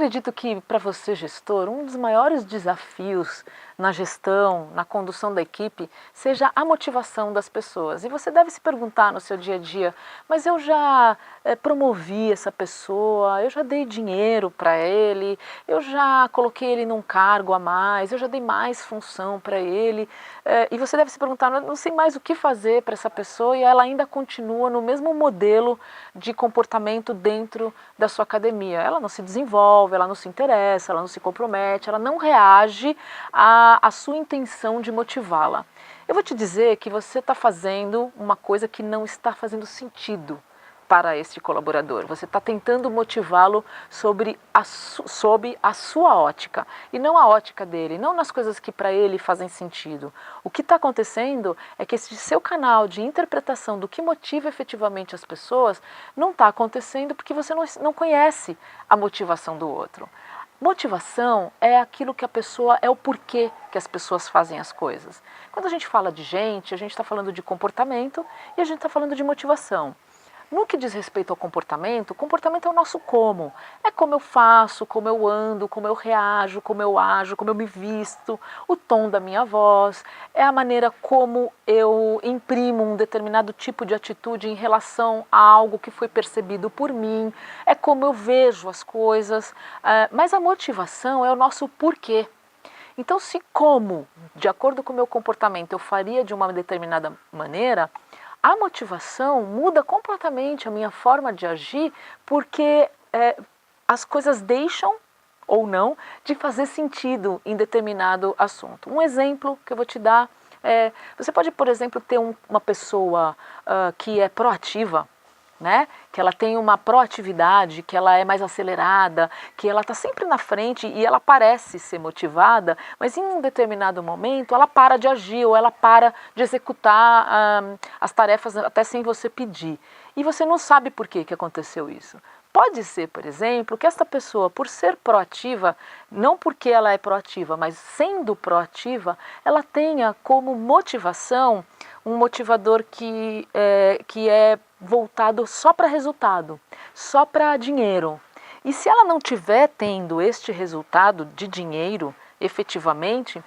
acredito que, para você, gestor, um dos maiores desafios na gestão, na condução da equipe, seja a motivação das pessoas. E você deve se perguntar no seu dia a dia, mas eu já promovi essa pessoa, eu já dei dinheiro para ele, eu já coloquei ele num cargo a mais, eu já dei mais função para ele. E você deve se perguntar, não sei mais o que fazer para essa pessoa e ela ainda continua no mesmo modelo de comportamento dentro da sua academia. Ela não se desenvolve, ela não se interessa, ela não se compromete, ela não reage à sua intenção de motivá-la. Eu vou te dizer que você está fazendo uma coisa que não está fazendo sentido para este colaborador. Você está tentando motivá-lo sob a sua ótica e não a ótica dele, não nas coisas que para ele fazem sentido. O que está acontecendo é que esse seu canal de interpretação do que motiva efetivamente as pessoas não está acontecendo porque você não conhece a motivação do outro. Motivação é aquilo que a pessoa, é o porquê que as pessoas fazem as coisas. Quando a gente fala de gente, a gente está falando de comportamento e a gente está falando de motivação. No que diz respeito ao comportamento, o comportamento é o nosso como. É como eu faço, como eu ando, como eu reajo, como eu ajo, como eu me visto, o tom da minha voz, é a maneira como eu imprimo um determinado tipo de atitude em relação a algo que foi percebido por mim, é como eu vejo as coisas, mas a motivação é o nosso porquê. Então, se como, de acordo com o meu comportamento, eu faria de uma determinada maneira, a motivação muda completamente a minha forma de agir porque as coisas deixam ou não de fazer sentido em determinado assunto. Um exemplo que eu vou te dar é, você pode, por exemplo, ter uma pessoa que é proativa, né? Que ela tem uma proatividade, que ela é mais acelerada, que ela está sempre na frente e ela parece ser motivada, mas em um determinado momento ela para de agir ou ela para de executar as tarefas até sem você pedir. E você não sabe por que aconteceu isso. Pode ser, por exemplo, que esta pessoa, por ser proativa, não porque ela é proativa, mas sendo proativa, ela tenha como motivação um motivador que é voltado só para resultado, só para dinheiro. E se ela não estiver tendo este resultado de dinheiro, efetivamente,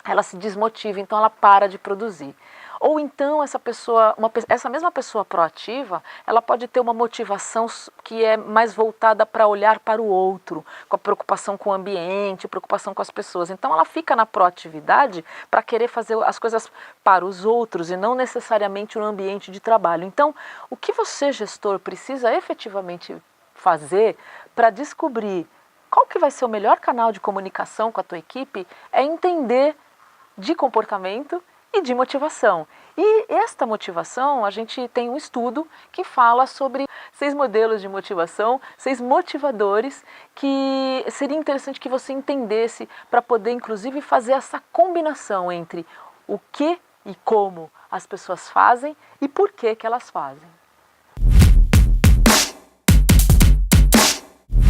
ela se desmotiva, então ela para de produzir. Ou então essa mesma pessoa proativa, ela pode ter uma motivação que é mais voltada para olhar para o outro, com a preocupação com o ambiente, preocupação com as pessoas. Então ela fica na proatividade para querer fazer as coisas para os outros e não necessariamente no ambiente de trabalho. Então, o que você, gestor, precisa efetivamente fazer para descobrir qual que vai ser o melhor canal de comunicação com a tua equipe é entender de comportamento e de motivação. E esta motivação, a gente tem um estudo que fala sobre 6 modelos de motivação, 6 motivadores que seria interessante que você entendesse para poder, inclusive, fazer essa combinação entre o que e como as pessoas fazem e por que elas fazem.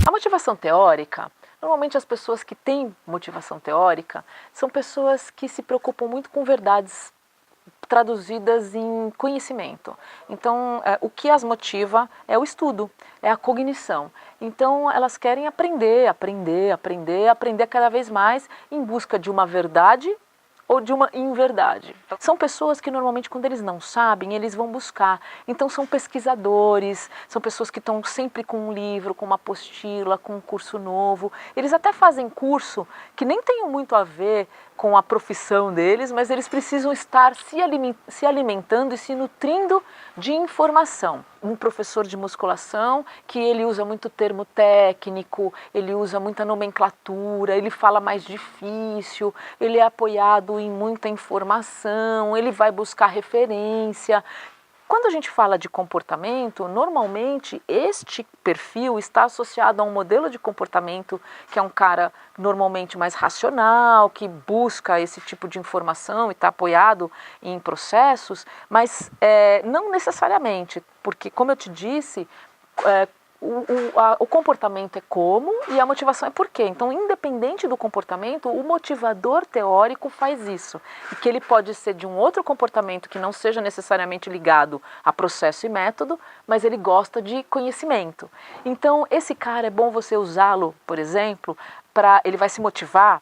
A motivação teórica, normalmente as pessoas que têm motivação teórica são pessoas que se preocupam muito com verdades traduzidas em conhecimento. Então, o que as motiva é o estudo, é a cognição. Então, elas querem aprender cada vez mais em busca de uma verdade ou de uma inverdade. São pessoas que normalmente quando eles não sabem, eles vão buscar. Então são pesquisadores, são pessoas que estão sempre com um livro, com uma apostila, com um curso novo. Eles até fazem curso que nem tem muito a ver com a profissão deles, mas eles precisam estar se alimentando e se nutrindo de informação. Um professor de musculação que ele usa muito termo técnico, ele usa muita nomenclatura, ele fala mais difícil, ele é apoiado em muita informação, ele vai buscar referência. Quando a gente fala de comportamento, normalmente este perfil está associado a um modelo de comportamento que é um cara normalmente mais racional, que busca esse tipo de informação e está apoiado em processos, mas não necessariamente, porque como eu te disse, o comportamento é como e a motivação é por quê. Então, independente do comportamento, o motivador teórico faz isso. E que ele pode ser de um outro comportamento que não seja necessariamente ligado a processo e método, mas ele gosta de conhecimento. Então, esse cara é bom você usá-lo, por exemplo, ele vai se motivar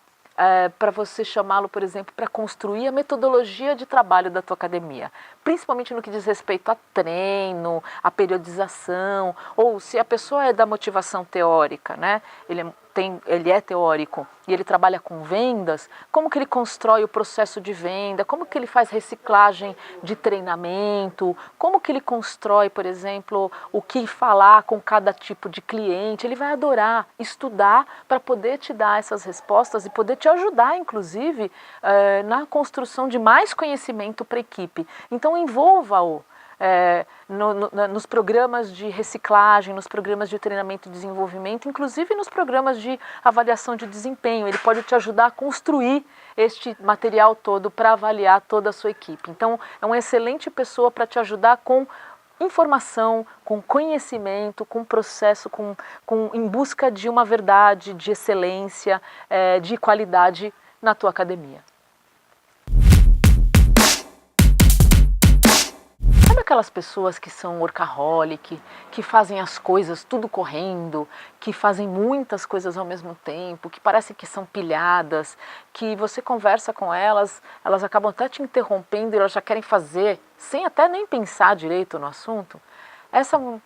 para você chamá-lo, por exemplo, para construir a metodologia de trabalho da tua academia, principalmente no que diz respeito a treino, a periodização, ou se a pessoa é da motivação teórica, né? Ele é teórico e ele trabalha com vendas, como que ele constrói o processo de venda, como que ele faz reciclagem de treinamento, como que ele constrói, por exemplo, o que falar com cada tipo de cliente. Ele vai adorar estudar para poder te dar essas respostas e poder te ajudar, inclusive, na construção de mais conhecimento para a equipe. Então, envolva-o nos programas de reciclagem, nos programas de treinamento e desenvolvimento, inclusive nos programas de avaliação de desempenho. Ele pode te ajudar a construir este material todo para avaliar toda a sua equipe. Então, é uma excelente pessoa para te ajudar com informação, com conhecimento, com processo, em busca de uma verdade, de excelência, de qualidade na tua academia. Sabe aquelas pessoas que são workaholic, que fazem as coisas tudo correndo, que fazem muitas coisas ao mesmo tempo, que parecem que são pilhadas, que você conversa com elas, elas acabam até te interrompendo e elas já querem fazer, sem até nem pensar direito no assunto?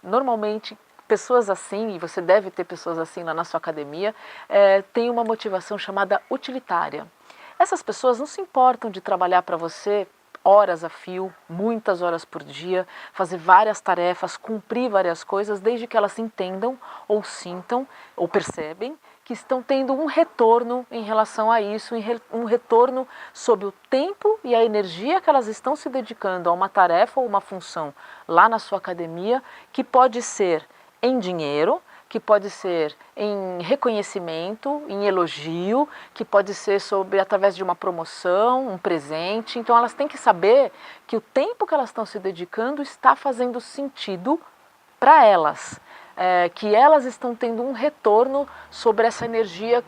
Normalmente, pessoas assim, e você deve ter pessoas assim lá na sua academia, têm uma motivação chamada utilitária. Essas pessoas não se importam de trabalhar para você horas a fio, muitas horas por dia, fazer várias tarefas, cumprir várias coisas, desde que elas entendam ou sintam ou percebem que estão tendo um retorno em relação a isso, um retorno sobre o tempo e a energia que elas estão se dedicando a uma tarefa ou uma função lá na sua academia, que pode ser em dinheiro, que pode ser em reconhecimento, em elogio, que pode ser através de uma promoção, um presente. Então elas têm que saber que o tempo que elas estão se dedicando está fazendo sentido para elas, que elas estão tendo um retorno sobre essa energia,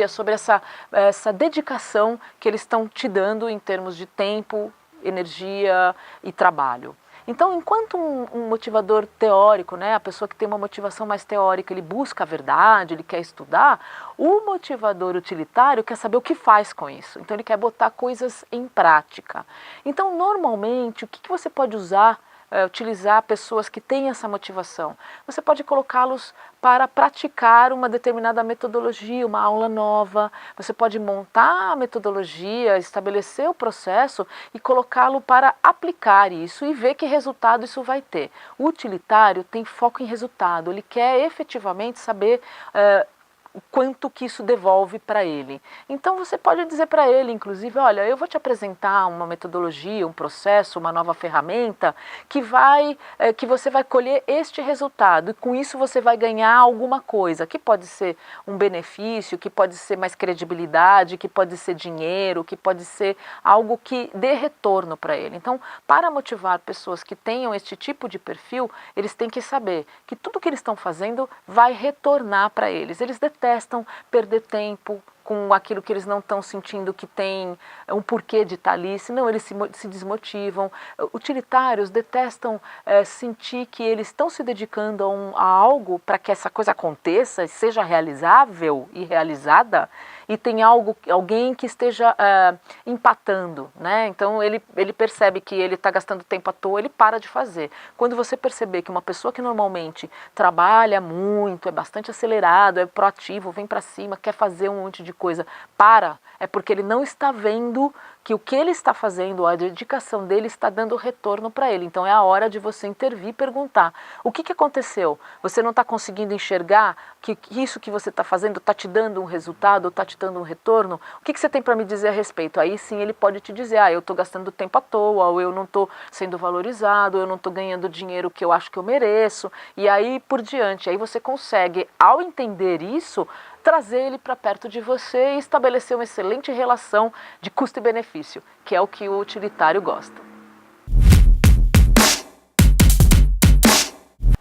sobre essa dedicação que eles estão te dando em termos de tempo, energia e trabalho. Então, enquanto um motivador teórico, né, a pessoa que tem uma motivação mais teórica, ele busca a verdade, ele quer estudar, o motivador utilitário quer saber o que faz com isso. Então, ele quer botar coisas em prática. Então, normalmente, o que você pode utilizar pessoas que têm essa motivação? Você pode colocá-los para praticar uma determinada metodologia, uma aula nova. Você pode montar a metodologia, estabelecer o processo e colocá-lo para aplicar isso e ver que resultado isso vai ter. O utilitário tem foco em resultado, ele quer efetivamente saber o quanto que isso devolve para ele. Então você pode dizer para ele, inclusive, olha, eu vou te apresentar uma metodologia, um processo, uma nova ferramenta que você vai colher este resultado e com isso você vai ganhar alguma coisa, que pode ser um benefício, que pode ser mais credibilidade, que pode ser dinheiro, que pode ser algo que dê retorno para ele. Então, para motivar pessoas que tenham este tipo de perfil, eles têm que saber que tudo que eles estão fazendo vai retornar para eles. Eles detestam perder tempo com aquilo que eles não estão sentindo que tem um porquê de estar ali, senão eles se desmotivam. Utilitários detestam sentir que eles estão se dedicando a algo para que essa coisa aconteça, seja realizável e realizada, e tem alguém que esteja empatando, né? Então ele percebe que ele está gastando tempo à toa, ele para de fazer. Quando você perceber que uma pessoa que normalmente trabalha muito, é bastante acelerado, é proativo, vem para cima, quer fazer um monte de coisa, é porque ele não está vendo que o que ele está fazendo, a dedicação dele está dando retorno para ele. Então é a hora de você intervir e perguntar, o que aconteceu? Você não está conseguindo enxergar que isso que você está fazendo está te dando um resultado, está te dando um retorno? O que você tem para me dizer a respeito? Aí sim ele pode te dizer, eu estou gastando tempo à toa, ou eu não estou sendo valorizado, ou eu não estou ganhando o dinheiro que eu acho que eu mereço, e aí por diante. Aí você consegue, ao entender isso, trazer ele para perto de você e estabelecer uma excelente relação de custo e benefício, que é o que o utilitário gosta.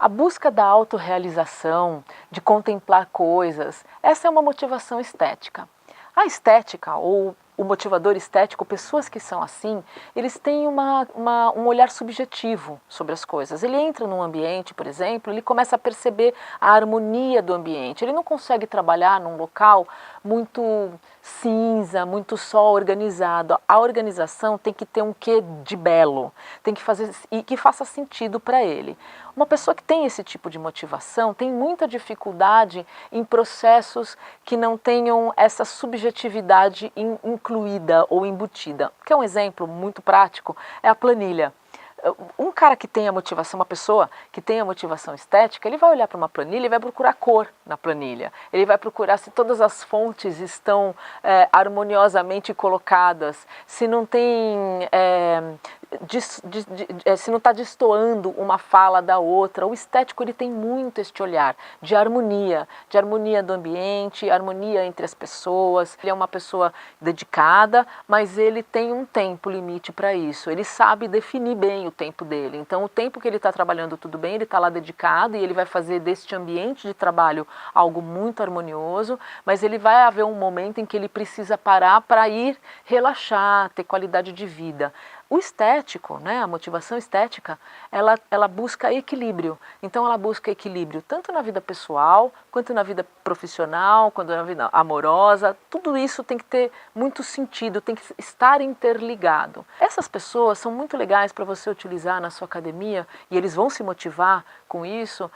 A busca da autorrealização, de contemplar coisas, essa é uma motivação estética. A estética, ou o motivador estético, pessoas que são assim, eles têm um olhar subjetivo sobre as coisas. Ele entra num ambiente, por exemplo, ele começa a perceber a harmonia do ambiente. Ele não consegue trabalhar num local muito cinza, muito só organizado. A organização tem que ter um quê de belo, tem que fazer e que faça sentido para ele. Uma pessoa que tem esse tipo de motivação tem muita dificuldade em processos que não tenham essa subjetividade incluída ou embutida. Que é um exemplo muito prático, é a planilha. Um cara que tem a motivação, uma pessoa que tem a motivação estética, ele vai olhar para uma planilha e vai procurar cor na planilha. Ele vai procurar se todas as fontes estão harmoniosamente colocadas, se não tem... se não está destoando uma fala da outra. O estético ele tem muito este olhar de harmonia do ambiente, harmonia entre as pessoas. Ele é uma pessoa dedicada, mas ele tem um tempo limite para isso. Ele sabe definir bem o tempo dele. Então o tempo que ele está trabalhando tudo bem, ele está lá dedicado e ele vai fazer deste ambiente de trabalho algo muito harmonioso, mas ele vai haver um momento em que ele precisa parar para ir relaxar, ter qualidade de vida. O estético, né, a motivação estética, ela busca equilíbrio. Então ela busca equilíbrio tanto na vida pessoal, quanto na vida profissional, quanto na vida amorosa. Tudo isso tem que ter muito sentido, tem que estar interligado. Essas pessoas são muito legais para você utilizar na sua academia, e eles vão se motivar com isso,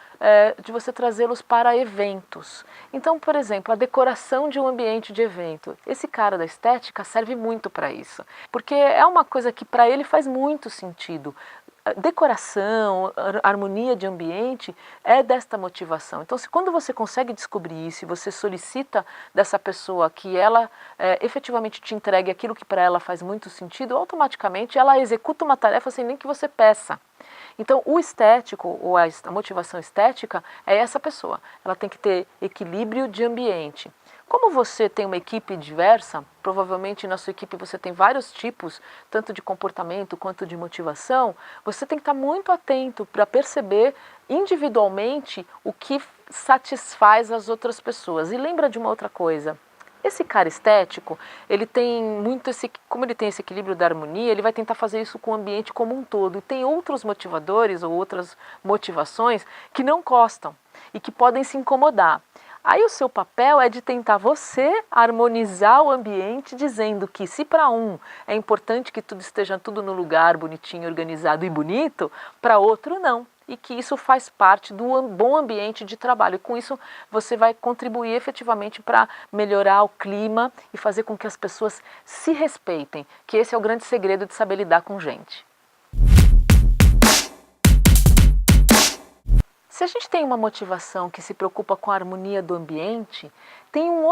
de você trazê-los para eventos. Então, por exemplo, a decoração de um ambiente de evento. Esse cara da estética serve muito para isso, porque é uma coisa que para ele faz muito sentido. Decoração, harmonia de ambiente é desta motivação. Então, quando você consegue descobrir isso e você solicita dessa pessoa que ela efetivamente te entregue aquilo que para ela faz muito sentido, automaticamente ela executa uma tarefa sem nem que você peça. Então, o estético, ou a motivação estética, é essa pessoa. Ela tem que ter equilíbrio de ambiente. Como você tem uma equipe diversa, provavelmente na sua equipe você tem vários tipos, tanto de comportamento quanto de motivação, você tem que estar muito atento para perceber individualmente o que satisfaz as outras pessoas. E lembra de uma outra coisa. Esse cara estético, ele tem muito como ele tem esse equilíbrio da harmonia, ele vai tentar fazer isso com o ambiente como um todo. E tem outros motivadores ou outras motivações que não gostam e que podem se incomodar. Aí o seu papel é de tentar você harmonizar o ambiente, dizendo que se para um é importante que tudo esteja no lugar, bonitinho, organizado e bonito, para outro não. E que isso faz parte do bom ambiente de trabalho. E com isso você vai contribuir efetivamente para melhorar o clima e fazer com que as pessoas se respeitem, que esse é o grande segredo de saber lidar com gente. Se a gente tem uma motivação que se preocupa com a harmonia do ambiente, tem uma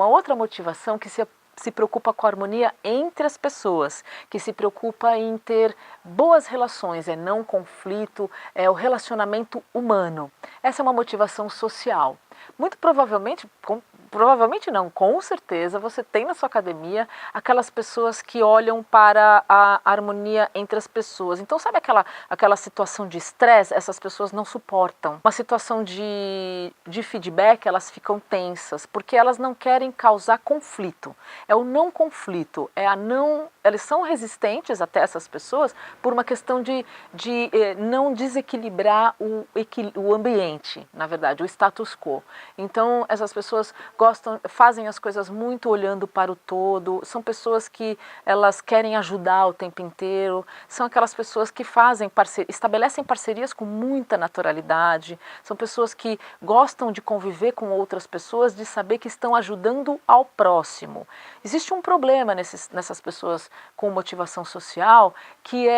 outra motivação que se preocupa com a harmonia entre as pessoas, que se preocupa em ter boas relações, é não conflito, é o relacionamento humano. Essa é uma motivação social. Muito provavelmente não, com certeza você tem na sua academia aquelas pessoas que olham para a harmonia entre as pessoas. Então sabe aquela situação de estresse? Essas pessoas não suportam. Uma situação de feedback, elas ficam tensas, porque elas não querem causar conflito. É o não conflito, elas são resistentes até essas pessoas por uma questão de não desequilibrar o ambiente, na verdade, o status quo. Então essas pessoas fazem as coisas muito olhando para o todo, são pessoas que elas querem ajudar o tempo inteiro, são aquelas pessoas que estabelecem parcerias com muita naturalidade, são pessoas que gostam de conviver com outras pessoas, de saber que estão ajudando ao próximo. Existe um problema nessas pessoas com motivação social, que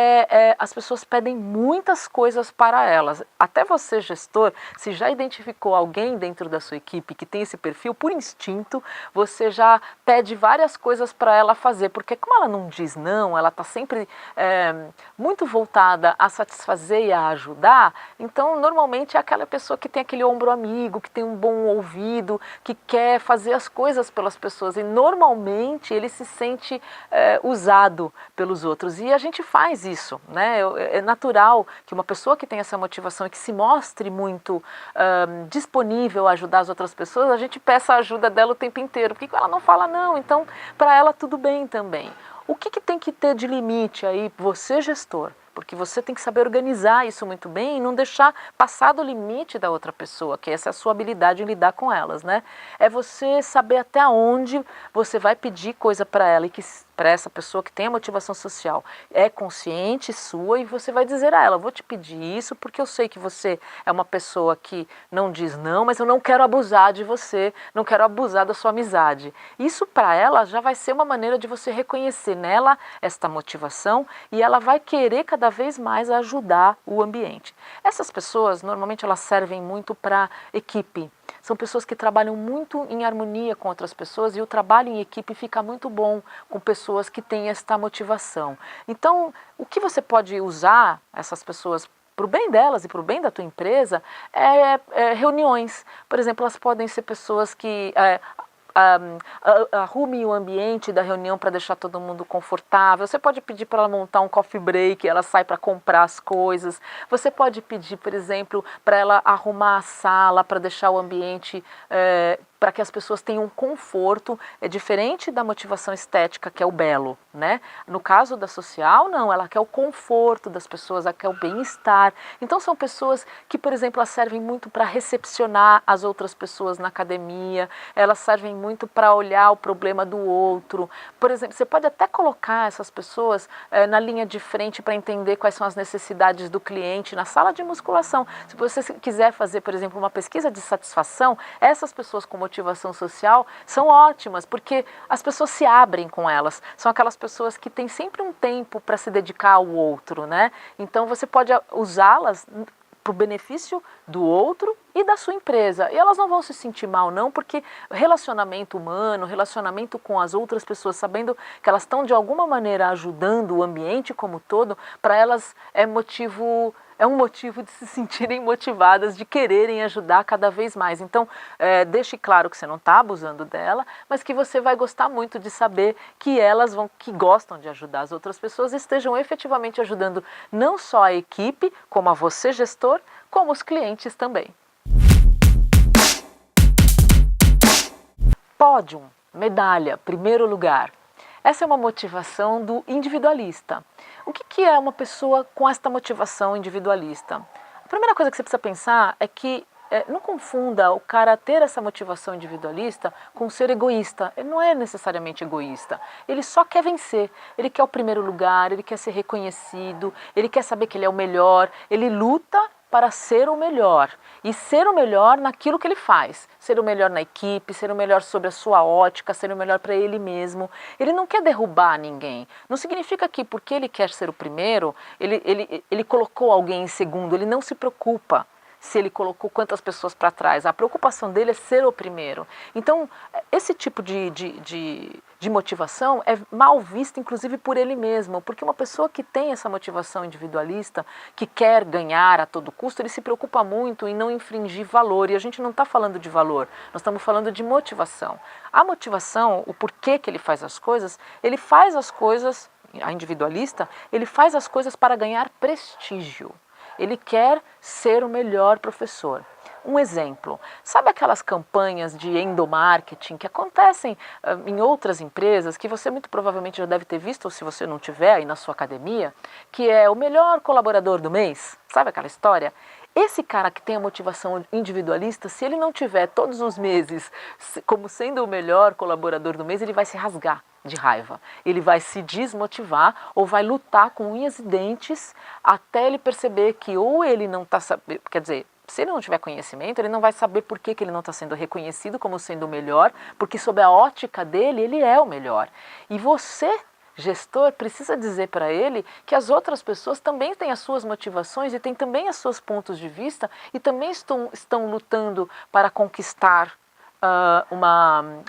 as pessoas pedem muitas coisas para elas. Até você, gestor, se já identificou alguém dentro da sua equipe que tem esse perfil, por instinto, você já pede várias coisas para ela fazer, porque como ela não diz não, ela está sempre muito voltada a satisfazer e a ajudar, então normalmente é aquela pessoa que tem aquele ombro amigo, que tem um bom ouvido, que quer fazer as coisas pelas pessoas, e normalmente ele se sente usado pelos outros, e a gente faz isso, né? É natural que uma pessoa que tem essa motivação e que se mostre muito disponível a ajudar as outras pessoas, a gente peça a ajuda dela o tempo inteiro, porque ela não fala não, então para ela tudo bem também. O que tem que ter de limite aí, você gestor? Porque você tem que saber organizar isso muito bem e não deixar passar do limite da outra pessoa, que essa é a sua habilidade em lidar com elas, né? É você saber até onde você vai pedir coisa para ela e que para essa pessoa que tem a motivação social é consciente sua, e você vai dizer a ela, vou te pedir isso porque eu sei que você é uma pessoa que não diz não, mas eu não quero abusar de você, não quero abusar da sua amizade. Isso para ela já vai ser uma maneira de você reconhecer nela esta motivação, e ela vai querer cada vez mais ajudar o ambiente. Essas pessoas, normalmente elas servem muito para equipe. São pessoas que trabalham muito em harmonia com outras pessoas, e o trabalho em equipe fica muito bom com pessoas que têm esta motivação. Então, o que você pode usar essas pessoas para o bem delas e para o bem da tua empresa é reuniões. Por exemplo, elas podem ser pessoas que arrume o ambiente da reunião para deixar todo mundo confortável. Você pode pedir para ela montar um coffee break, ela sai para comprar as coisas. Você pode pedir, por exemplo, para ela arrumar a sala para deixar o ambiente para que as pessoas tenham conforto. É diferente da motivação estética, que é o belo, né? No caso da social, não, ela quer o conforto das pessoas, ela quer o bem-estar. Então são pessoas que, por exemplo, elas servem muito para recepcionar as outras pessoas na academia, elas servem muito para olhar o problema do outro. Por exemplo, você pode até colocar essas pessoas na linha de frente para entender quais são as necessidades do cliente na sala de musculação. Se você quiser fazer, por exemplo, uma pesquisa de satisfação, essas pessoas com motivação social são ótimas, porque as pessoas se abrem com elas. São aquelas pessoas que têm sempre um tempo para se dedicar ao outro, né? Então você pode usá-las para o benefício do outro e da sua empresa. E elas não vão se sentir mal não, porque relacionamento humano, relacionamento com as outras pessoas, sabendo que elas estão de alguma maneira ajudando o ambiente como todo, para elas é um motivo de se sentirem motivadas, de quererem ajudar cada vez mais. Então, deixe claro que você não está abusando dela, mas que você vai gostar muito de saber que elas que gostam de ajudar as outras pessoas, estejam efetivamente ajudando não só a equipe, como a você, gestor, como os clientes também. Pódio, medalha, primeiro lugar. Essa é uma motivação do individualista. O que é uma pessoa com esta motivação individualista? A primeira coisa que você precisa pensar é que não confunda o cara ter essa motivação individualista com ser egoísta. Ele não é necessariamente egoísta, ele só quer vencer, ele quer o primeiro lugar, ele quer ser reconhecido, ele quer saber que ele é o melhor, ele luta para ser o melhor, e ser o melhor naquilo que ele faz, ser o melhor na equipe, ser o melhor sobre a sua ótica, ser o melhor para ele mesmo. Ele não quer derrubar ninguém, não significa que porque ele quer ser o primeiro, ele colocou alguém em segundo, ele não se preocupa se ele colocou quantas pessoas para trás, a preocupação dele é ser o primeiro. Então, esse tipo de motivação é mal vista, inclusive por ele mesmo, porque uma pessoa que tem essa motivação individualista, que quer ganhar a todo custo, ele se preocupa muito em não infringir valor, e a gente não está falando de valor, nós estamos falando de motivação. A motivação, o porquê que ele faz as coisas, a individualista, ele faz as coisas para ganhar prestígio. Ele quer ser o melhor professor. Um exemplo, sabe aquelas campanhas de endomarketing que acontecem em outras empresas, que você muito provavelmente já deve ter visto, ou se você não tiver aí na sua academia, que é o melhor colaborador do mês? Sabe aquela história? Esse cara que tem a motivação individualista, se ele não tiver todos os meses como sendo o melhor colaborador do mês, ele vai se rasgar de raiva. Ele vai se desmotivar ou vai lutar com unhas e dentes até ele perceber que ou ele não está sabendo, quer dizer, se ele não tiver conhecimento, ele não vai saber por que ele não está sendo reconhecido como sendo o melhor, porque sob a ótica dele, ele é o melhor. E você, gestor, precisa dizer para ele que as outras pessoas também têm as suas motivações e têm também os seus pontos de vista e também estão lutando para conquistar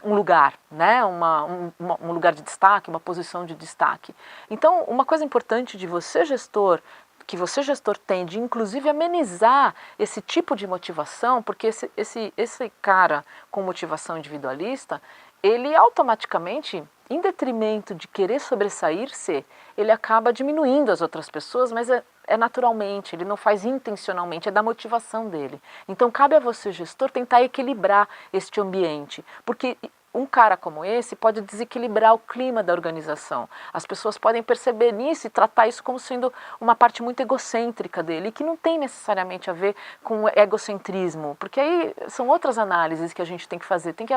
um lugar, né? Um lugar de destaque, uma posição de destaque. Então, uma coisa importante de você, gestor, que você, gestor, tem de inclusive amenizar esse tipo de motivação, porque esse cara com motivação individualista, ele automaticamente, em detrimento de querer sobressair-se, ele acaba diminuindo as outras pessoas, mas é naturalmente, ele não faz intencionalmente, é da motivação dele. Então cabe a você, gestor, tentar equilibrar este ambiente, porque um cara como esse pode desequilibrar o clima da organização. As pessoas podem perceber nisso e tratar isso como sendo uma parte muito egocêntrica dele, que não tem necessariamente a ver com egocentrismo, porque aí são outras análises que a gente tem que fazer. Tem que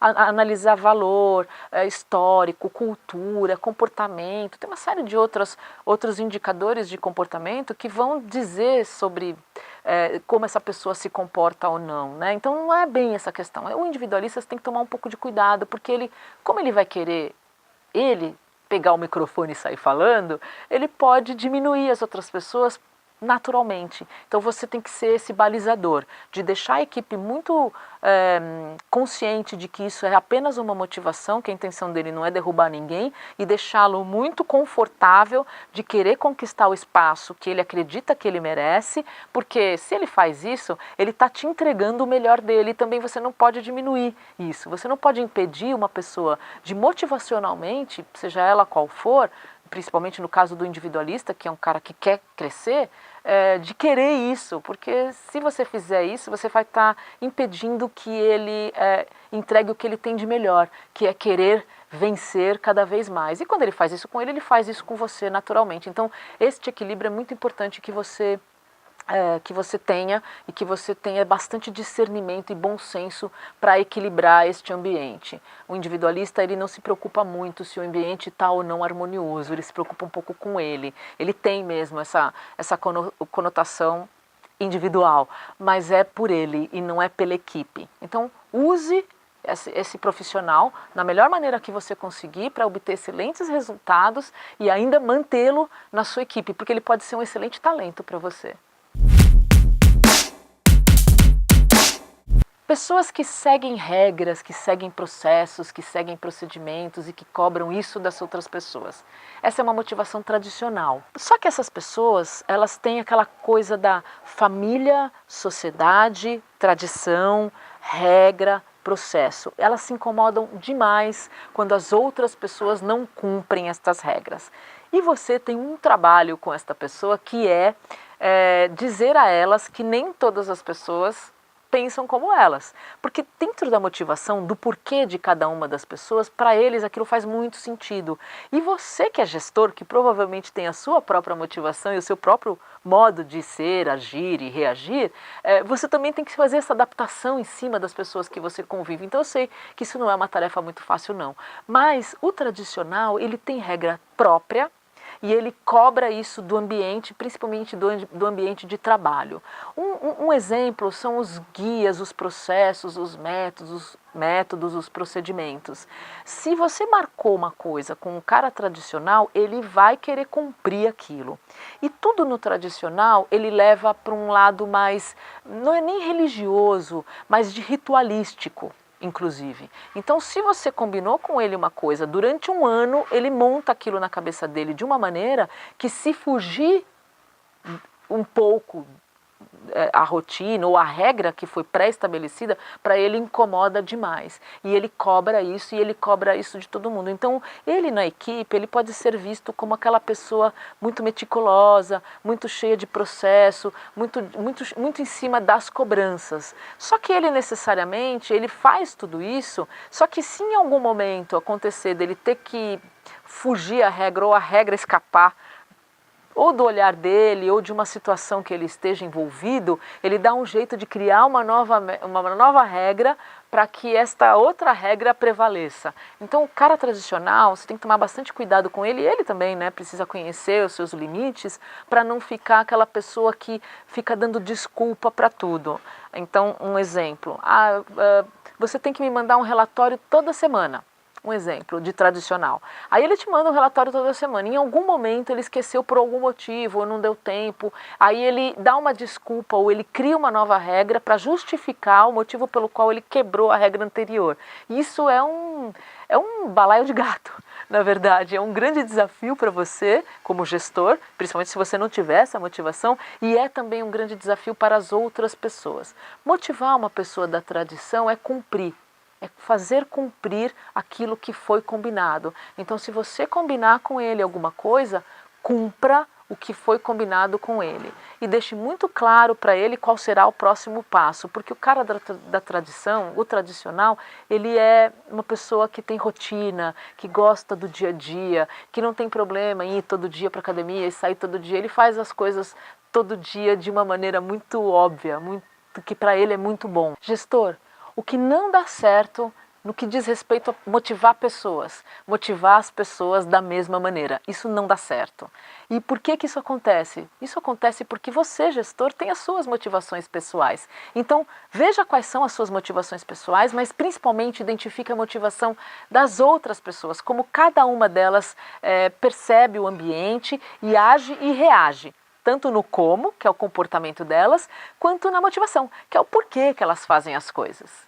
analisar valor, histórico, cultura, comportamento, tem uma série de outros indicadores de comportamento que vão dizer sobre como essa pessoa se comporta ou não, né? Então não é bem essa questão. O individualista tem que tomar um pouco de cuidado, porque como ele vai querer pegar o microfone e sair falando, ele pode diminuir as outras pessoas naturalmente. Então você tem que ser esse balizador, de deixar a equipe muito consciente de que isso é apenas uma motivação, que a intenção dele não é derrubar ninguém, e deixá-lo muito confortável de querer conquistar o espaço que ele acredita que ele merece, porque se ele faz isso, ele está te entregando o melhor dele, e também você não pode diminuir isso, você não pode impedir uma pessoa de motivacionalmente, seja ela qual for, principalmente no caso do individualista, que é um cara que quer crescer, de querer isso, porque se você fizer isso, você vai estar impedindo que ele entregue o que ele tem de melhor, que é querer vencer cada vez mais. E quando ele faz isso com ele faz isso com você naturalmente. Então, este equilíbrio é muito importante que você tenha e que você tenha bastante discernimento e bom senso para equilibrar este ambiente. O individualista, ele não se preocupa muito se o ambiente está ou não harmonioso, ele se preocupa um pouco com ele. Ele tem mesmo essa conotação individual, mas é por ele e não é pela equipe. Então use esse profissional da melhor maneira que você conseguir para obter excelentes resultados e ainda mantê-lo na sua equipe, porque ele pode ser um excelente talento para você. Pessoas que seguem regras, que seguem processos, que seguem procedimentos e que cobram isso das outras pessoas. Essa é uma motivação tradicional. Só que essas pessoas, elas têm aquela coisa da família, sociedade, tradição, regra, processo. Elas se incomodam demais quando as outras pessoas não cumprem estas regras. E você tem um trabalho com esta pessoa que é dizer a elas que nem todas as pessoas pensam como elas, porque dentro da motivação, do porquê de cada uma das pessoas, para eles aquilo faz muito sentido. E você que é gestor, que provavelmente tem a sua própria motivação e o seu próprio modo de ser, agir e reagir, você também tem que fazer essa adaptação em cima das pessoas que você convive. Então eu sei que isso não é uma tarefa muito fácil não, mas o tradicional, ele tem regra própria, e ele cobra isso do ambiente, principalmente do ambiente de trabalho. Um exemplo são os guias, os processos, os métodos, os procedimentos. Se você marcou uma coisa com um cara tradicional, ele vai querer cumprir aquilo. E tudo no tradicional, ele leva para um lado mais, não é nem religioso, mas de ritualístico. Inclusive. Então, se você combinou com ele uma coisa, durante um ano ele monta aquilo na cabeça dele de uma maneira que, se fugir um pouco a rotina ou a regra que foi pré-estabelecida, para ele incomoda demais. E ele cobra isso, e ele cobra isso de todo mundo. Então, ele na equipe, ele pode ser visto como aquela pessoa muito meticulosa, muito cheia de processo, muito em cima das cobranças. Só que ele necessariamente, ele faz tudo isso, só que se em algum momento acontecer dele ter que fugir à regra ou a regra escapar, ou do olhar dele, ou de uma situação que ele esteja envolvido, ele dá um jeito de criar uma nova regra para que esta outra regra prevaleça. Então, o cara tradicional, você tem que tomar bastante cuidado com ele, e ele também, né, precisa conhecer os seus limites, para não ficar aquela pessoa que fica dando desculpa para tudo. Então, um exemplo, você tem que me mandar um relatório toda semana. um exemplo de tradicional. Aí ele te manda um relatório toda semana. Em algum momento ele esqueceu por algum motivo, ou não deu tempo. Aí ele dá uma desculpa ou ele cria uma nova regra para justificar o motivo pelo qual ele quebrou a regra anterior. Isso é um balaio de gato, na verdade. É um grande desafio para você, como gestor, principalmente se você não tiver essa motivação, e é também um grande desafio para as outras pessoas. Motivar uma pessoa da tradição é cumprir. É fazer cumprir aquilo que foi combinado. Então, se você combinar com ele alguma coisa, cumpra o que foi combinado com ele. E deixe muito claro para ele qual será o próximo passo. Porque o cara da tradição, o tradicional, ele é uma pessoa que tem rotina, que gosta do dia a dia, que não tem problema em ir todo dia para a academia e sair todo dia. Ele faz as coisas todo dia de uma maneira muito óbvia, que para ele é muito bom. Gestor, o que não dá certo no que diz respeito a motivar as pessoas da mesma maneira. Isso não dá certo. E por que isso acontece? Isso acontece porque você, gestor, tem as suas motivações pessoais. Então, veja quais são as suas motivações pessoais, mas principalmente identifique a motivação das outras pessoas, como cada uma delas percebe o ambiente e age e reage. Tanto no como, que é o comportamento delas, quanto na motivação, que é o porquê que elas fazem as coisas.